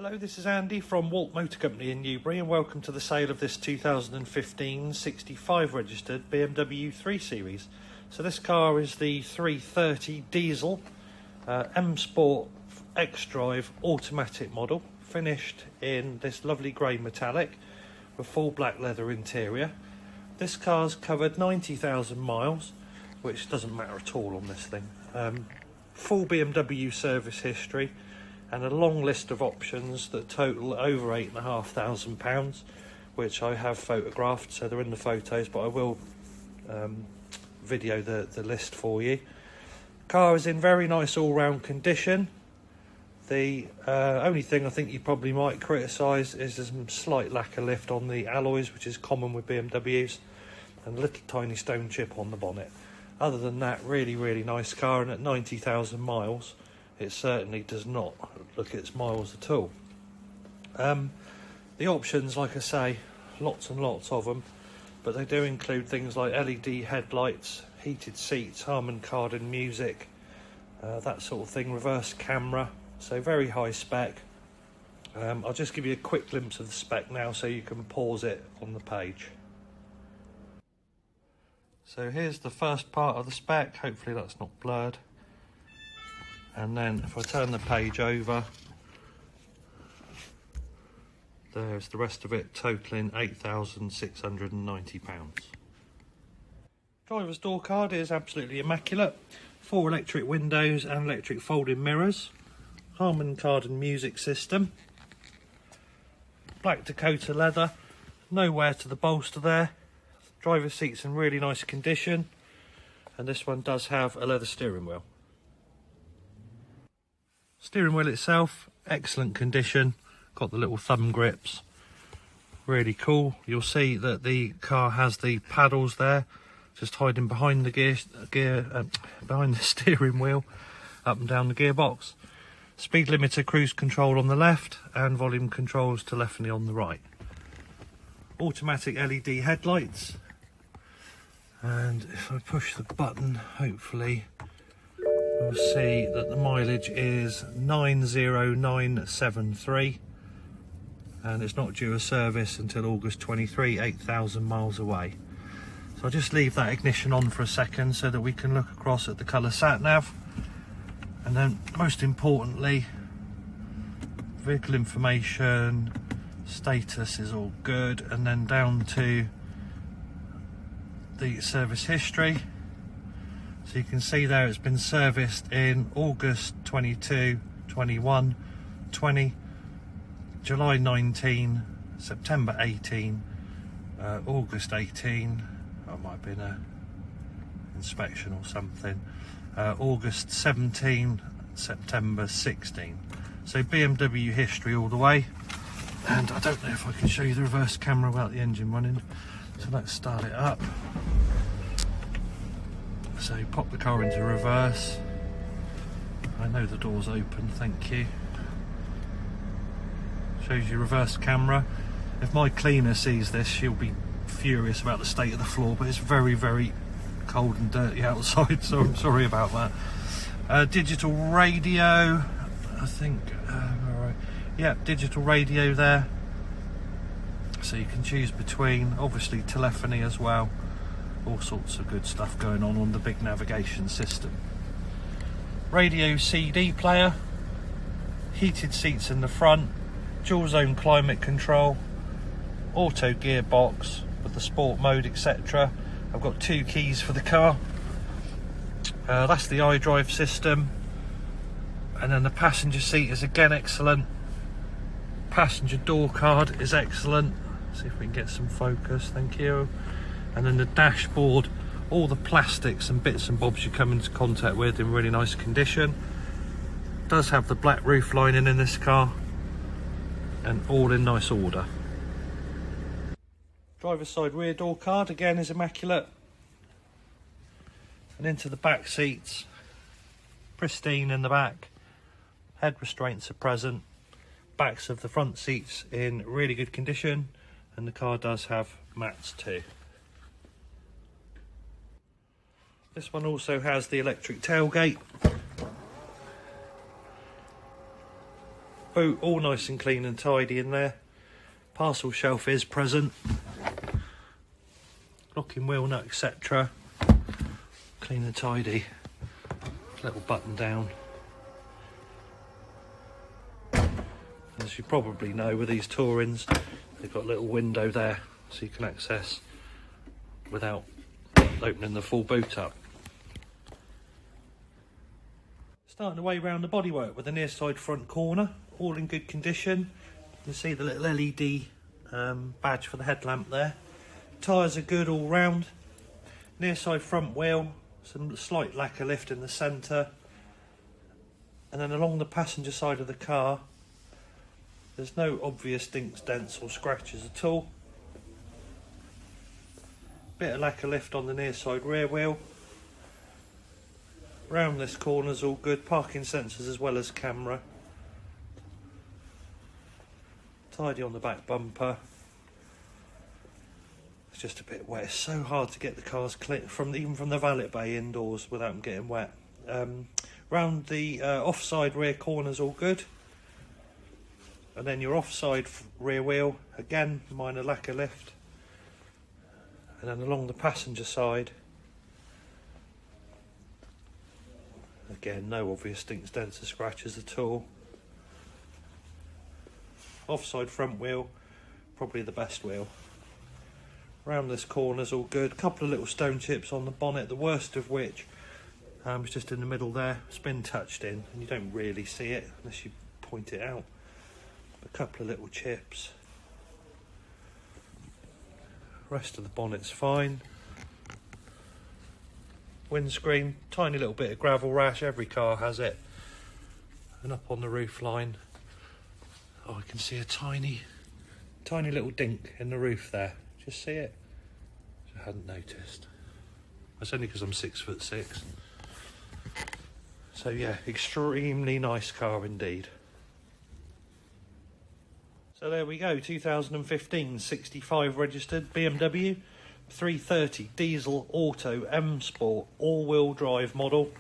Hello, this is Andy from Walt Motor Company in Newbury, and welcome to the sale of this 2015 65 registered BMW 3 Series. So this car is the 330 diesel M Sport X-Drive automatic model, finished in this lovely grey metallic with full black leather interior. This car's covered 90,000 miles, which doesn't matter at all on this thing. Full BMW service history and a long list of options that total over £8,500, which I have photographed, so they're in the photos, but I will video the list for you. Car is in very nice all-round condition. The only thing I think you probably might criticise is there's some slight lack of lift on the alloys, which is common with BMWs, and a little tiny stone chip on the bonnet. Other than that, really nice car, and at 90,000 miles it certainly does not look its miles at all. The options, like I say, lots and lots of them, but they do include things like LED headlights, heated seats, Harman Kardon music, that sort of thing, reverse camera, so very high spec. I'll just give you a quick glimpse of the spec now so you can pause it on the page. So here's the first part of the spec, hopefully that's not blurred. And then if I turn the page over, there's the rest of it, totaling £8,690. Driver's door card is absolutely immaculate. 4 electric windows and electric folding mirrors. Harman Kardon music system. Black Dakota leather, no wear to the bolster there. Driver's seat's in really nice condition. And this one does have a leather steering wheel. Steering wheel itself, excellent condition, got the little thumb grips, really cool. You'll see that the car has the paddles there, just hiding behind the behind the steering wheel, up and down the gearbox. Speed limiter, cruise control on the left, and volume controls telephony on the right. Automatic LED headlights, and if I push the button, hopefully we'll see that the mileage is 90973, and it's not due a service until August 23, 8,000 miles away. So I'll just leave that ignition on for a second so that we can look across at the colour sat nav, and then most importantly, vehicle information, status is all good, and then down to the service history. So you can see there it's been serviced in August 22, 21, 20, July 19, September 18, August 18, that might have been an inspection or something, August 17, September 16. So BMW history all the way. And I don't know if I can show you the reverse camera without the engine running, so let's start it up. So pop the car into reverse. I know the door's open, thank you. Shows you reverse camera. If my cleaner sees this, she'll be furious about the state of the floor, but it's very cold and dirty outside, so I'm sorry about that. Digital radio, I think, alright. Yeah, digital radio there. So you can choose between, obviously telephony as well. All sorts of good stuff going on the big navigation system. Radio CD player, heated seats in the front, dual zone climate control, auto gearbox with the sport mode, etc. I've got 2 keys for the car. That's the iDrive system. And then the passenger seat is again excellent. Passenger door card is excellent. See if we can get some focus, thank you. And then the dashboard, all the plastics and bits and bobs you come into contact with in really nice condition. Does have the black roof lining in this car, and all in nice order. Driver's side rear door card again is immaculate. And into the back seats, pristine in the back. Head restraints are present. Backs of the front seats in really good condition, and the car does have mats too. This one also has the electric tailgate. Boot all nice and clean and tidy in there. Parcel shelf is present. Locking wheel nut, etc. Clean and tidy. Little button down. As you probably know with these Tourings, they've got a little window there so you can access without opening the full boot up. Starting the way round the bodywork with the near side front corner, all in good condition. You can see the little LED badge for the headlamp there. Tyres are good all round. Near side front wheel, some slight lacquer lift in the centre. And then along the passenger side of the car, there's no obvious dinks, dents or scratches at all. Bit of lacquer lift on the near side rear wheel. Round this corner's all good, parking sensors as well as camera. Tidy on the back bumper. It's just a bit wet. It's so hard to get the cars clean even from the valet bay indoors without them getting wet. Round the offside rear corner's all good. And then your offside rear wheel, again, minor lacquer lift. And then along the passenger side, again, no obvious dinks, dents or scratches at all. Offside front wheel, probably the best wheel. Round this corner's all good. Couple of little stone chips on the bonnet, the worst of which is just in the middle there. It's been touched in, and you don't really see it unless you point it out. A couple of little chips. Rest of the bonnet's fine. Windscreen, tiny little bit of gravel rash, every car has it. And up on the roof line, oh, I can see a tiny little dink in the roof there. Just see it? I hadn't noticed. That's only because I'm 6'6". So yeah, extremely nice car indeed. So there we go, 2015 65 registered BMW 330 diesel auto M Sport all-wheel drive model,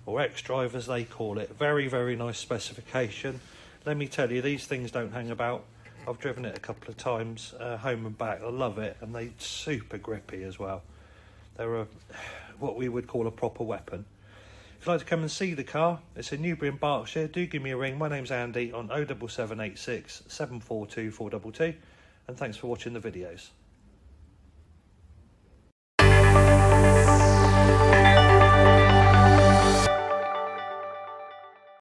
or X-Drive as they call it. Very, very nice specification. Let me tell you, these things don't hang about. I've driven it a couple of times, home and back. I love it, and they're super grippy as well. They're what we would call a proper weapon. If you'd like to come and see the car, it's in Newbury in Berkshire. Do give me a ring. My name's Andy on 07786 742 422, and thanks for watching the videos.